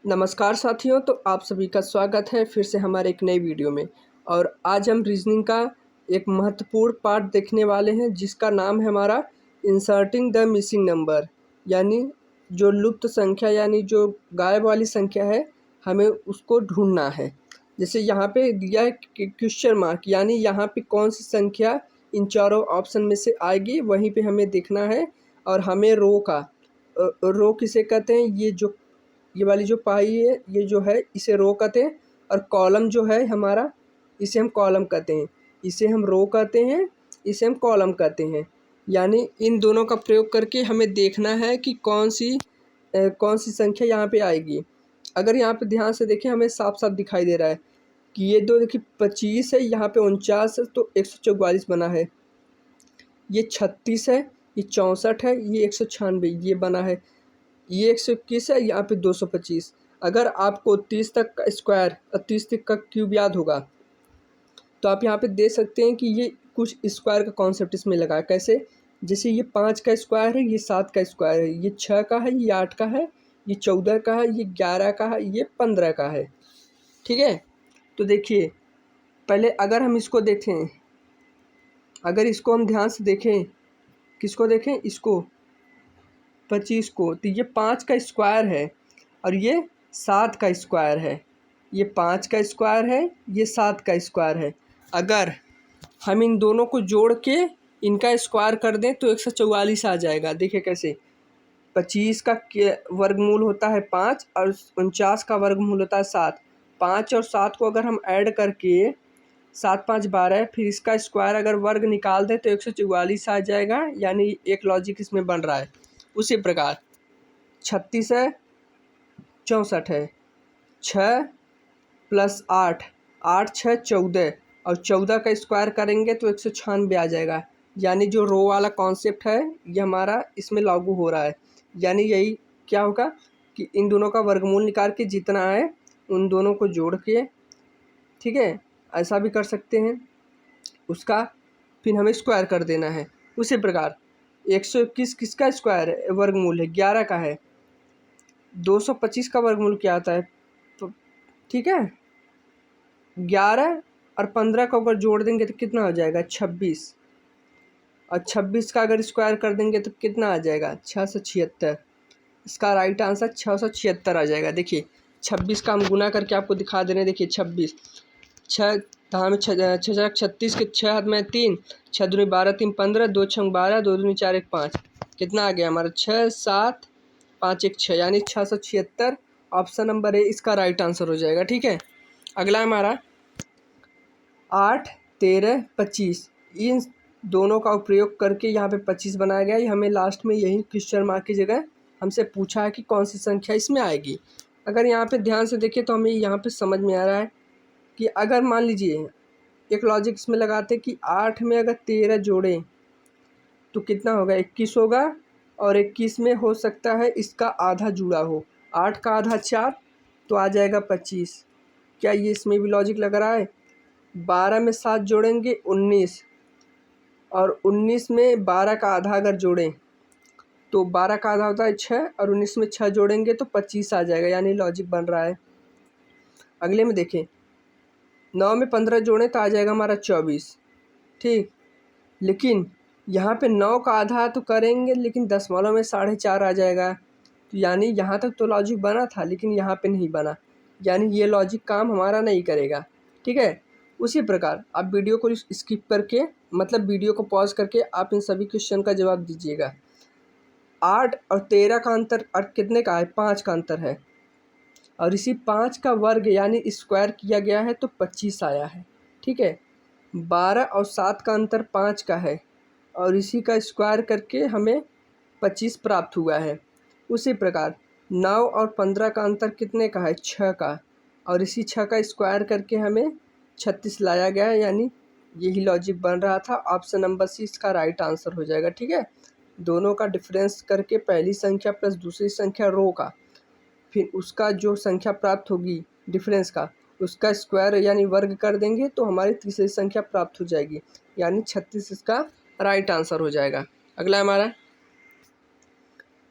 नमस्कार साथियों, तो आप सभी का स्वागत है फिर से हमारे एक नई वीडियो में। और आज हम रीजनिंग का एक महत्वपूर्ण पार्ट देखने वाले हैं जिसका नाम है हमारा इंसर्टिंग द मिसिंग नंबर, यानी जो लुप्त संख्या यानी जो गायब वाली संख्या है हमें उसको ढूंढना है। जैसे यहाँ पे दिया है क्वेश्चन मार्क, यानी यहाँ पे कौन सी संख्या इन चारों ऑप्शन में से आएगी वहीं पे हमें देखना है। और हमें रो किसे कहते हैं, ये वाली जो पाई है ये जो है इसे रो कहते हैं। और कॉलम जो है हमारा इसे हम कॉलम कहते हैं, इसे हम रो कहते हैं, इसे हम कॉलम कहते हैं। यानी इन दोनों का प्रयोग करके हमें देखना है कि कौन सी संख्या यहाँ पे आएगी। अगर यहाँ पे ध्यान से देखें हमें साफ साफ दिखाई दे रहा है कि ये दो देखिए 25 है, यहाँ पे 49 है तो 144 बना है। ये 36 है, ये 64 है, ये 196 ये बना है। ये 121 है, यहाँ पे 225। अगर आपको 30 तक का स्क्वायर और 30 तक का क्यूब याद होगा तो आप यहाँ पे देख सकते हैं कि ये कुछ स्क्वायर का कॉन्सेप्ट इसमें लगा है। कैसे? जैसे ये 5 का स्क्वायर है, ये 7 का स्क्वायर है, ये 6 का है, ये 8 का है, ये 14 का है, ये 11 का है, ये 15 का है। ठीक है, तो देखिए पहले अगर हम इसको देखें, अगर इसको हम ध्यान से देखें, किसको देखें, इसको 25 को, तो ये 5 का स्क्वायर है और ये 7 का स्क्वायर है। ये 5 का स्क्वायर है, ये 7 का स्क्वायर है। अगर हम इन दोनों को जोड़ के इनका स्क्वायर कर दें तो 144 आ जाएगा। देखिए कैसे, 25 का वर्गमूल होता है 5 और 49 का वर्गमूल होता है 7। 5 और 7 को अगर हम ऐड करके 7 5 12, फिर इसका स्क्वायर अगर वर्ग निकाल दें तो 144 आ जाएगा। यानी एक लॉजिक इसमें बन रहा है। उसी प्रकार 36 है, 64 है, 6 + 8, 8 6 14 और 14 का स्क्वायर करेंगे तो 196 आ जाएगा। यानी जो रो वाला कॉन्सेप्ट है ये हमारा इसमें लागू हो रहा है। यानी यही क्या होगा कि इन दोनों का वर्गमूल निकाल के जितना है उन दोनों को जोड़ के, ठीक है, ऐसा भी कर सकते हैं, उसका फिर हमें स्क्वायर कर देना है। उसी प्रकार 121 किसका स्क्वायर है, वर्गमूल है, 11 का है। 225 का वर्गमूल क्या आता है, तो ठीक है 11 और 15 को अगर जोड़ देंगे तो कितना हो जाएगा, 26। और 26 का अगर स्क्वायर कर देंगे तो कितना आ जाएगा, 676। इसका राइट आंसर 676 आ जाएगा। देखिए 26 का हम गुना करके आपको दिखा दे रहे हैं। देखिए 26, 6 धाम 6 36 के 6 हाथ में 3, 6 दूनी 12 3 15, 2 6 12, 2 दूनी 4 1 5, कितना आ गया हमारा 6 7 5 1 6, यानी 676 ऑप्शन नंबर ए इसका राइट आंसर हो जाएगा। ठीक है, अगला हमारा 8 13 25, इन दोनों का उपयोग करके यहाँ पे 25 बनाया गया है। हमें लास्ट में यही क्वेश्चन मार्क की जगह हमसे पूछा है कि कौन सी संख्या इसमें आएगी। अगर यहाँ पे ध्यान से देखिए तो हमें यहाँ पे समझ में आ रहा है कि अगर मान लीजिए एक लॉजिक इसमें लगाते कि 8 में अगर 13 जोड़ें तो कितना होगा, 21 होगा। और 21 में हो सकता है इसका आधा जुड़ा हो, 8 का आधा 4 तो आ जाएगा 25। क्या ये इसमें भी लॉजिक लग रहा है? 12 में 7 जोड़ेंगे 19, और 19 में 12 का आधा अगर जोड़ें तो 12 का आधा होता है 6, और 19 में 6 जोड़ेंगे तो 25 आ जाएगा। यानी लॉजिक बन रहा है। अगले में देखें, 9 में 15 जोड़ें तो आ जाएगा हमारा 24। ठीक, लेकिन यहाँ पे 9 का आधा तो करेंगे लेकिन दशमलव में 4.5 आ जाएगा। तो यानी यहाँ तक तो लॉजिक बना था लेकिन यहाँ पे नहीं बना, यानी ये लॉजिक काम हमारा नहीं करेगा। ठीक है, उसी प्रकार आप वीडियो को स्किप करके, मतलब वीडियो को पॉज करके आप इन सभी क्वेश्चन का जवाब दीजिएगा। 8 और 13 का अंतर और कितने का है, 5 का अंतर है। और इसी 5 का वर्ग यानी स्क्वायर किया गया है तो 25 आया है। ठीक है, 12 और 7 का अंतर 5 का है और इसी का स्क्वायर करके हमें 25 प्राप्त हुआ है। उसी प्रकार 9 और 15 का अंतर कितने का है, 6 का, और इसी 6 का स्क्वायर करके हमें 36 लाया गया है। यानी यही लॉजिक बन रहा था। ऑप्शन नंबर सी इसका राइट आंसर हो जाएगा। ठीक है, दोनों का डिफरेंस करके पहली संख्या प्लस दूसरी संख्या रो का, फिर उसका जो संख्या प्राप्त होगी डिफरेंस का, उसका स्क्वायर यानी वर्ग कर देंगे तो हमारी तीसरी संख्या प्राप्त हो जाएगी। यानी 36 इसका राइट आंसर हो जाएगा। अगला हमारा,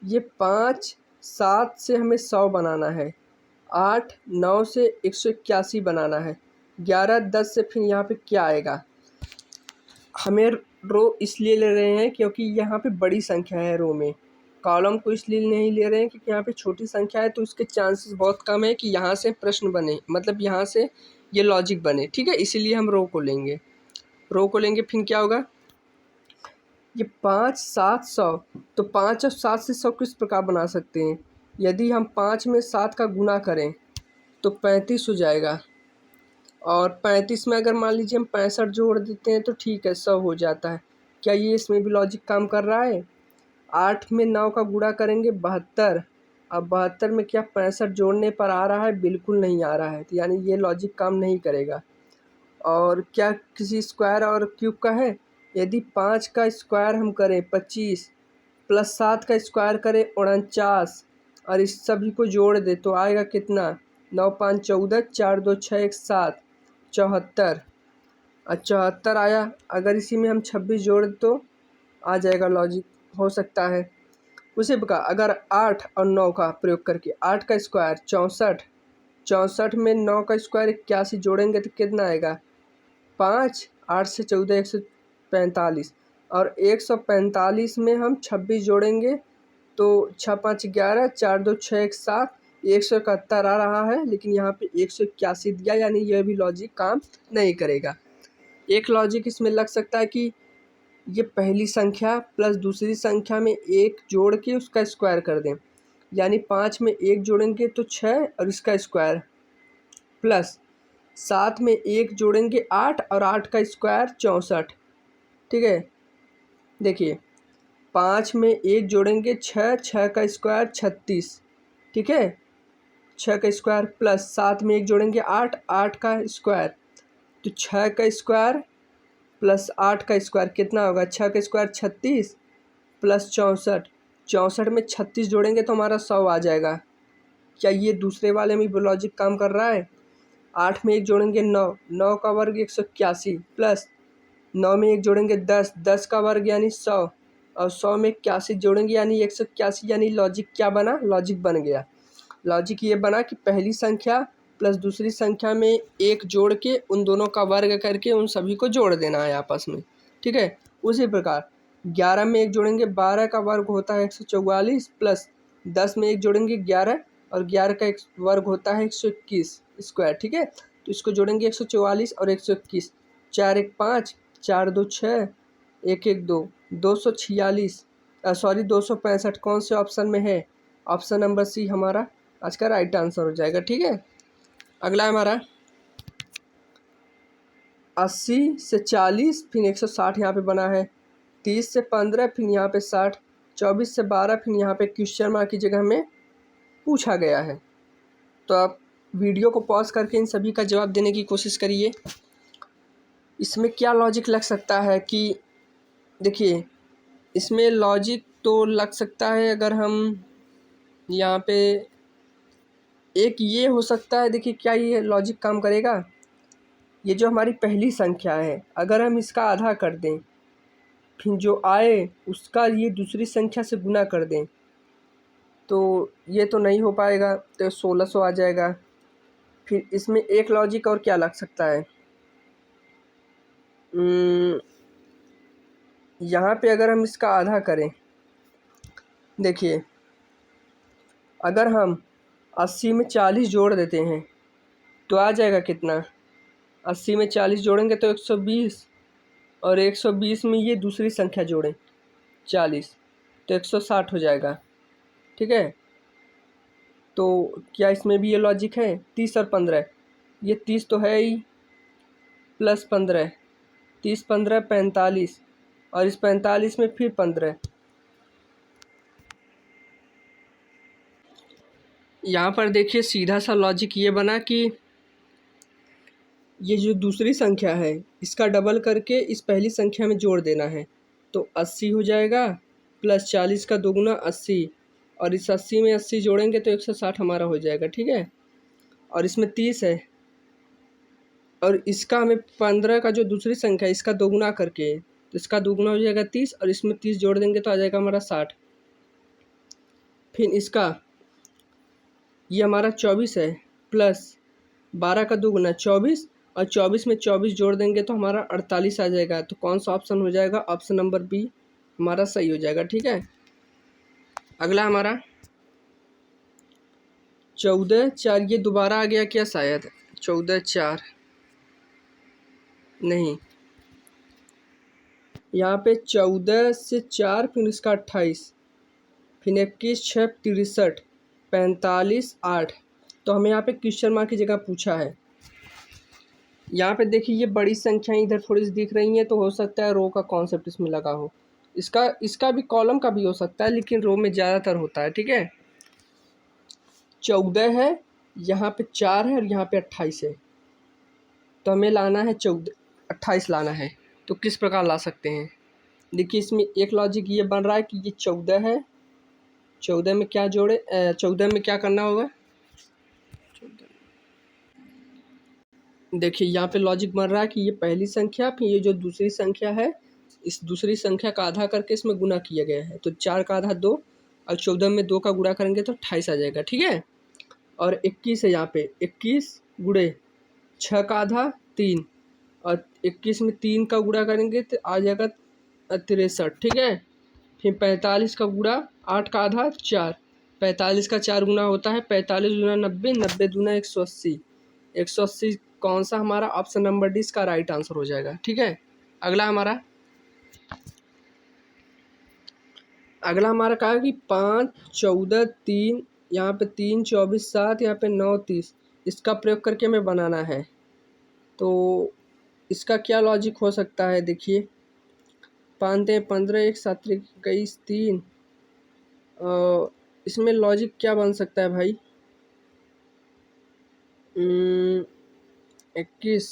ये 5 7 से हमें 100 बनाना है। 8 9 से 181 बनाना है। 11 10 से फिर यहाँ पे क्या आएगा, हमें रो इसलिए ले रहे हैं क्योंकि यहाँ पे बड़ी संख्या है रो में। कॉलम को इसलिए नहीं ले रहे हैं क्योंकि यहाँ पे छोटी संख्या है, तो इसके चांसेस बहुत कम है कि यहाँ से प्रश्न बने, मतलब यहाँ से ये लॉजिक बने। ठीक है, इसीलिए हम रो को लेंगे। रो को लेंगे फिर क्या होगा, ये 5 7 100, तो 5 और 7 से 100 किस प्रकार बना सकते हैं। यदि हम 5 में 7 का गुना करें तो 35 हो जाएगा, और 35 में अगर मान लीजिए हम 65 जोड़ देते हैं तो ठीक है 100 हो जाता है। क्या ये इसमें भी लॉजिक काम कर रहा है। 8 में 9 का गुणा करेंगे 72, अब 72 में क्या 65 जोड़ने पर आ रहा है, बिल्कुल नहीं आ रहा है, तो यानी ये लॉजिक काम नहीं करेगा। और क्या किसी स्क्वायर और क्यूब का है, यदि 5 का स्क्वायर हम करें 25 प्लस 7 का स्क्वायर करें 49 और इस सभी को जोड़ दे तो आएगा कितना, 9 5 14, 4 2 6 1 7, 74। 74 आया। अगर इसी में हम 26 जोड़ तो आ जाएगा, लॉजिक हो सकता है। उसी प्रकार अगर 8 और 9 का प्रयोग करके 8 का स्क्वायर 64, 64 में 9 का स्क्वायर 81 जोड़ेंगे तो कितना आएगा, 5 8 से 14 145, और 145 में हम 26 जोड़ेंगे तो 6 5 11, 4 2 6 1 7, 171 आ रहा है, लेकिन यहाँ पे 181 दिया, यानी यह भी लॉजिक काम नहीं करेगा। एक लॉजिक इसमें लग सकता है कि ये पहली संख्या प्लस दूसरी संख्या में 1 जोड़ के उसका स्क्वायर कर दें, यानी 5 में 1 जोड़ेंगे तो 6 और इसका स्क्वायर, प्लस 7 में 1 जोड़ेंगे 8 और 8 का स्क्वायर 64। ठीक है, देखिए 5 में 1 जोड़ेंगे 6, 6 का स्क्वायर 36। ठीक है, 6 का स्क्वायर प्लस 7 में 1 जोड़ेंगे 8, 8 का स्क्वायर, तो 6 का स्क्वायर प्लस 8 का स्क्वायर कितना होगा, 6 का स्क्वायर 36 प्लस 64, 64 में 36 जोड़ेंगे तो हमारा 100 आ जाएगा। क्या ये दूसरे वाले में भी लॉजिक काम कर रहा है। 8 में 1 जोड़ेंगे 9, 9 का वर्ग 181 प्लस 9 में 1 जोड़ेंगे 10, 10 का वर्ग यानी 100, और 100 में 81 जोड़ेंगे यानी 181, यानी लॉजिक क्या बना, लॉजिक बन गया। लॉजिक ये बना कि पहली संख्या प्लस दूसरी संख्या में 1 जोड़ के उन दोनों का वर्ग करके उन सभी को जोड़ देना है आपस में। ठीक है, उसी प्रकार 11 में 1 जोड़ेंगे 12 का वर्ग होता है 144, प्लस 10 में 1 जोड़ेंगे 11 और 11 का एक वर्ग होता है 121 स्क्वायर। ठीक है, तो इसको जोड़ेंगे 144 और 121, 4 1 5, 4 2 6, 1 1 2, 246, सॉरी 265 कौन से ऑप्शन में है, ऑप्शन नंबर सी हमारा आज का राइट आंसर हो जाएगा। ठीक है, अगला हमारा 80 से 40 फिर 160 यहाँ पे बना है, 30 से 15 फिर यहाँ पे 60, 24 से 12 फिर यहाँ पे क्वेश्चन मार्क की जगह में पूछा गया है। तो आप वीडियो को पॉज करके इन सभी का जवाब देने की कोशिश करिए। इसमें क्या लॉजिक लग सकता है कि देखिए, इसमें लॉजिक तो लग सकता है, अगर हम यहाँ पे एक ये हो सकता है, देखिए क्या ये लॉजिक काम करेगा। ये जो हमारी पहली संख्या है अगर हम इसका आधा कर दें फिर जो आए उसका ये दूसरी संख्या से गुना कर दें तो ये तो नहीं हो पाएगा, तो 1600 आ जाएगा। फिर इसमें एक लॉजिक और क्या लग सकता है, यहाँ पे अगर हम इसका आधा करें, देखिए अगर हम 80 में 40 जोड़ देते हैं तो आ जाएगा कितना, 80 में 40 जोड़ेंगे तो 120, और 120 में ये दूसरी संख्या जोड़ें 40 तो 160 हो जाएगा। ठीक है, तो क्या इसमें भी ये लॉजिक है। 30 और 15, ये 30 तो है ही, प्लस 15, 30 15 45, और इस 45 में फिर 15। यहाँ पर देखिए सीधा सा लॉजिक ये बना कि ये जो दूसरी संख्या है इसका डबल करके इस पहली संख्या में जोड़ देना है, तो 80 हो जाएगा, प्लस 40 का दोगुना 80, और इस 80 में 80 जोड़ेंगे तो 160 हमारा हो जाएगा। ठीक है, और इसमें 30 है, और इसका हमें 15 का जो दूसरी संख्या है इसका दोगुना करके, तो इसका दोगुना हो जाएगा 30, और इसमें 30 जोड़ देंगे तो आ जाएगा हमारा 60। फिर इसका ये हमारा 24 है, प्लस 12 का 2 गुना 24 और 24 में 24 जोड़ देंगे तो हमारा 48 आ जाएगा। तो कौन सा ऑप्शन हो जाएगा? ऑप्शन नंबर बी हमारा सही हो जाएगा। ठीक है, अगला हमारा 14 4, ये दोबारा आ गया क्या? शायद 14 4 नहीं, यहाँ पे 14 से 4 फिर इसका 28 फिर 21 6 63 45 8। तो हमें यहाँ पे क्वेश्चन मार्क की जगह पूछा है। यहाँ पे देखिए ये बड़ी संख्याएं इधर थोड़ी सी दिख रही हैं, तो हो सकता है रो का कॉन्सेप्ट इसमें लगा हो। इसका भी कॉलम का भी हो सकता है, लेकिन रो में ज़्यादातर होता है। ठीक है, 14 है, यहाँ पे 4 है और यहाँ पे 28 है। तो हमें लाना है 28 लाना है। तो किस प्रकार ला सकते हैं? देखिए इसमें एक लॉजिक ये बन रहा है कि ये 14 है, 14 में क्या जोड़े, 14 में क्या करना होगा? देखिए यहाँ पे लॉजिक बन रहा है कि ये पहली संख्या फिर ये जो दूसरी संख्या है, इस दूसरी संख्या का आधा करके इसमें गुना किया गया है। तो 4 का आधा 2 और 14 में 2 का गुणा करेंगे तो 28 आ जाएगा। ठीक है, और 21 है, यहाँ पे 21 गुणे 6 का आधा 3 और 21 में 3 का गुणा करेंगे तो आ जाएगा 63। ठीक है, फिर 45 का गुणा 8 का आधा 4, 45 का 4 गुना होता है 45 गुना 90, 90 दूना 180, 180 कौन सा हमारा? ऑप्शन नंबर डी इसका राइट आंसर हो जाएगा। ठीक है, अगला हमारा कहा कि 5 14 3, यहाँ पे 3 24 7, यहाँ पे 9 30, इसका प्रयोग करके हमें बनाना है। तो इसका क्या लॉजिक हो सकता है? देखिए 5 15 1 7 21 3, इसमें लॉजिक क्या बन सकता है भाई? 21,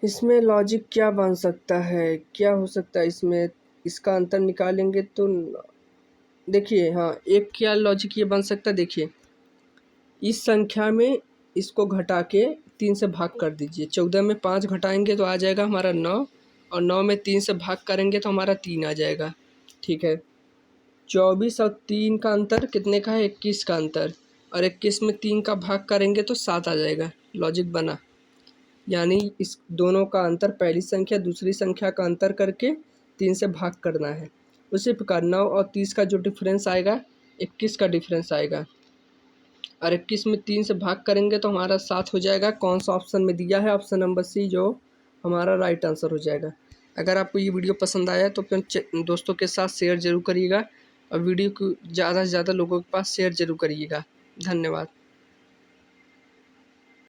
इसमें लॉजिक क्या बन सकता है? क्या हो सकता है इसमें? इसका अंतर निकालेंगे तो देखिए, हाँ एक क्या लॉजिक ये बन सकता है। देखिए इस संख्या में इसको घटा के 3 से भाग कर दीजिए। 14 में 5 घटाएंगे तो आ जाएगा हमारा 9 और 9 में 3 से भाग करेंगे तो हमारा 3 आ जाएगा। ठीक है, 24 और 3 का अंतर कितने का है? 21 का अंतर, और 21 में 3 का भाग करेंगे तो 7 आ जाएगा। लॉजिक बना, यानी इस दोनों का अंतर, पहली संख्या दूसरी संख्या का अंतर करके 3 से भाग करना है। उसी प्रकार 9 और 30 का जो डिफरेंस आएगा 21 का डिफरेंस आएगा, और 21 में 3 से भाग करेंगे तो हमारा 7 हो जाएगा। कौन सा ऑप्शन में दिया है? ऑप्शन नंबर सी जो हमारा राइट आंसर हो जाएगा। अगर आपको ये वीडियो पसंद आया तो अपने दोस्तों के साथ शेयर ज़रूर करिएगा और वीडियो को ज़्यादा से ज़्यादा लोगों के पास शेयर ज़रूर करिएगा। धन्यवाद।